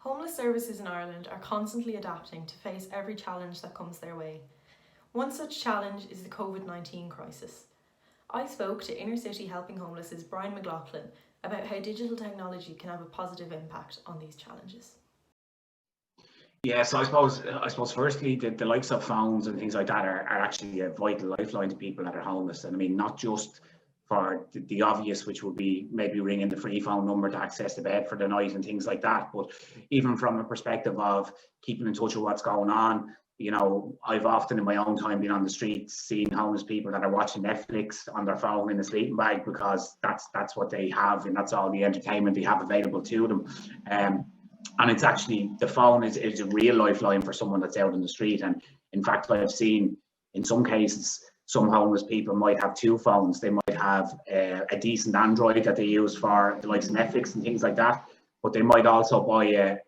Homeless services in Ireland are constantly adapting to face every challenge that comes their way. One such challenge is the COVID-19 crisis. I spoke to Inner City Helping Homeless's Brian McLaughlin about how digital technology can have a positive impact on these challenges. Yeah, so I suppose firstly the likes of phones and things like that are actually a vital lifeline to people that are homeless. And I mean, not just for the obvious, which would be maybe ringing the free phone number to access the bed for the night and things like that, but even from a perspective of keeping in touch with what's going on. I've often in my own time been on the streets seeing homeless people that are watching Netflix on their phone in a sleeping bag because that's what they have and that's all the entertainment they have available to them. And it's actually the phone is a real lifeline for someone that's out in the street. And in fact, I've seen in some cases some homeless people might have two phones. They might have a decent Android that they use for the likes of Netflix and things like that, but they might also buy a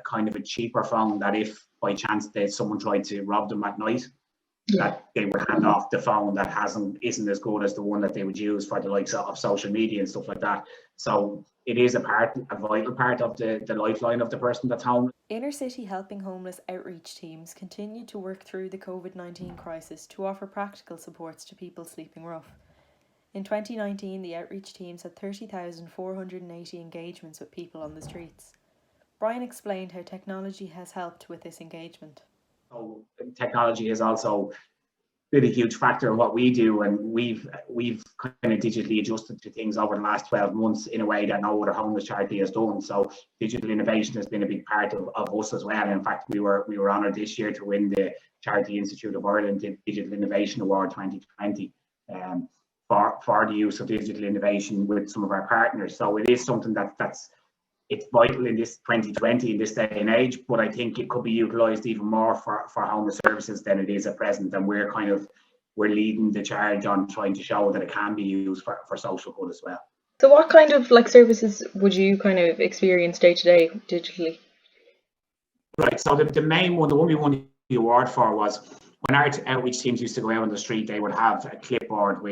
kind of a cheaper phone that if by chance someone tried to rob them at night, that they would hand off the phone that isn't as good as the one that they would use for the likes of social media and stuff like that. So it is a vital part of the lifeline of the person that's homeless. Inner City Helping Homeless outreach teams continue to work through the COVID-19 crisis to offer practical supports to people sleeping rough. In 2019, the outreach teams had 30,480 engagements with people on the streets. Brian explained how technology has helped with this engagement. So technology has also been a huge factor in what we do, and we've kind of digitally adjusted to things over the last 12 months in a way that no other homeless charity has done. So digital innovation has been a big part of us as well. In fact, we were honoured this year to win the Charity Institute of Ireland Digital Innovation Award 2020 for the use of digital innovation with some of our partners. So it is something it's vital in this 2020, in this day and age, but I think it could be utilised even more for homeless services than it is at present. And we're leading the charge on trying to show that it can be used for social good as well. So what kind of services would you kind of experience day to day digitally? Right, so the main one, the one we won the award for was when our outreach teams used to go out on the street, they would have a clipboard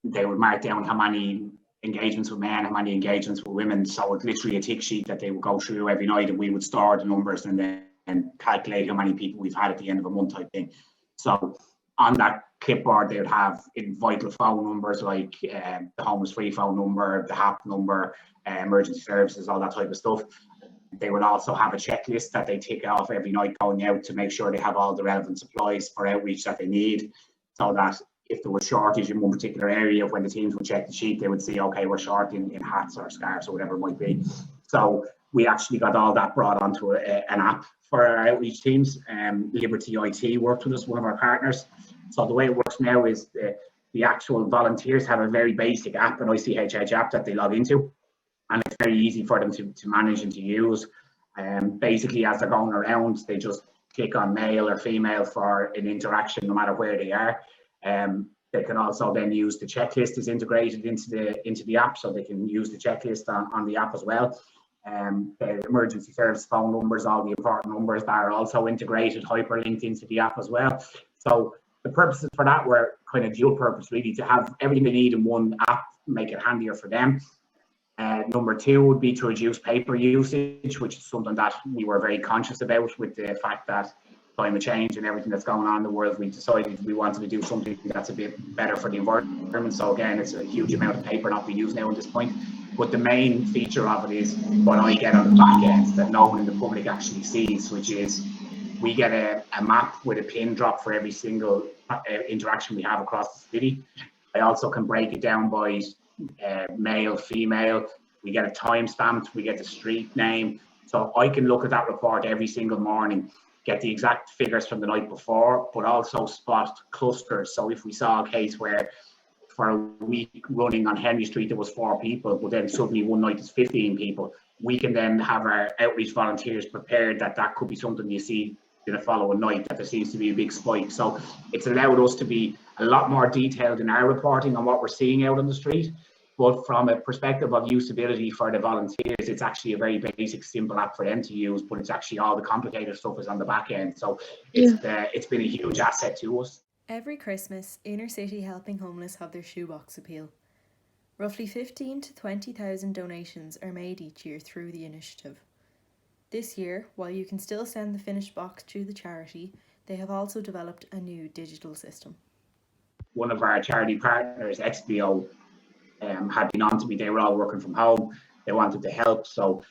they would mark down how many engagements with men, how many engagements with women. So it's literally a tick sheet that they would go through every night, and we would store the numbers and then calculate how many people we've had at the end of a month type thing. So on that clipboard, they would have vital phone numbers like the homeless free phone number, the HAP number, emergency services, all that type of stuff. They would also have a checklist that they tick off every night going out to make sure they have all the relevant supplies for outreach that they need, so that if there was shortage in one particular area, when the teams would check the sheet, they would see, okay, we're short in hats or scarves or whatever it might be. So we actually got all that brought onto an app for our outreach teams. Liberty IT worked with us, one of our partners. So the way it works now is the actual volunteers have a very basic app, an ICHH app that they log into, and it's very easy for them to manage and to use. Basically, as they're going around, they just click on male or female for an interaction, no matter where they are. They can also then use the checklist is integrated into the app, so they can use the checklist on the app as well. The emergency service phone numbers, all the important numbers that are also integrated, hyperlinked into the app as well. So the purposes for that were kind of dual purpose, really, to have everything they need in one app, make it handier for them. Number two would be to reduce paper usage, which is something that we were very conscious about with the fact that climate change and everything that's going on in the world. We decided we wanted to do something that's a bit better for the environment. So again, it's a huge amount of paper not being used now at this point. But the main feature of it is what I get on the back end that no one in the public actually sees, which is we get a map with a pin drop for every single interaction we have across the city. I also can break it down by male, female. We get a time stamped, we get the street name. So I can look at that report every single morning, get the exact figures from the night before, but also spot clusters. So if we saw a case where for a week running on Henry Street there was 4 people, but then suddenly one night it's 15 people, we can then have our outreach volunteers prepared that could be something you see in the following night, that there seems to be a big spike. So it's allowed us to be a lot more detailed in our reporting on what we're seeing out on the street. But from a perspective of usability for the volunteers, it's actually a very basic, simple app for them to use, but it's actually all the complicated stuff is on the back end. So it's been a huge asset to us. Every Christmas, Inner City Helping Homeless have their Shoebox Appeal. Roughly 15,000 to 20,000 donations are made each year through the initiative. This year, while you can still send the finished box to the charity, they have also developed a new digital system. One of our charity partners, XBO, had been on to me. They were all working from home. They wanted to help. So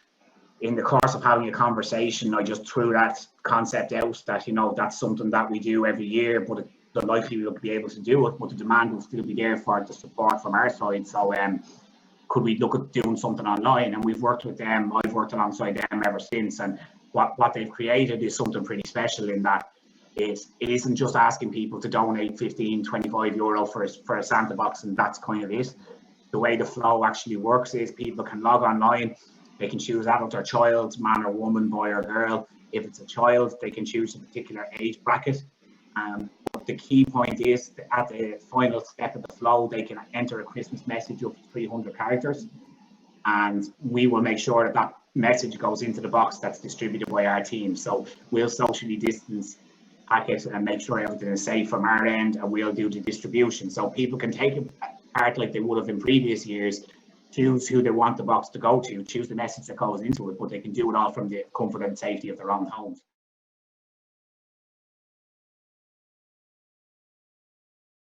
in the course of having a conversation, I just threw that concept out that, that's something that we do every year, but the likely we'll be able to do it, but the demand will still be there for the support from our side. So could we look at doing something online? And we've worked with them. I've worked alongside them ever since. And what they've created is something pretty special in that it isn't just asking people to donate 15, 25 euro for a Santa box, and that's kind of it. The way the flow actually works is people can log online, they can choose adult or child, man or woman, boy or girl. If it's a child, they can choose a particular age bracket. But the key point is that at the final step of the flow, they can enter a Christmas message up to 300 characters. And we will make sure that that message goes into the box that's distributed by our team. So we'll socially distance packets and make sure everything is safe from our end, and we'll do the distribution. So people can take it part like they would have in previous years, choose who they want the box to go to, choose the message that goes into it, but they can do it all from the comfort and safety of their own homes.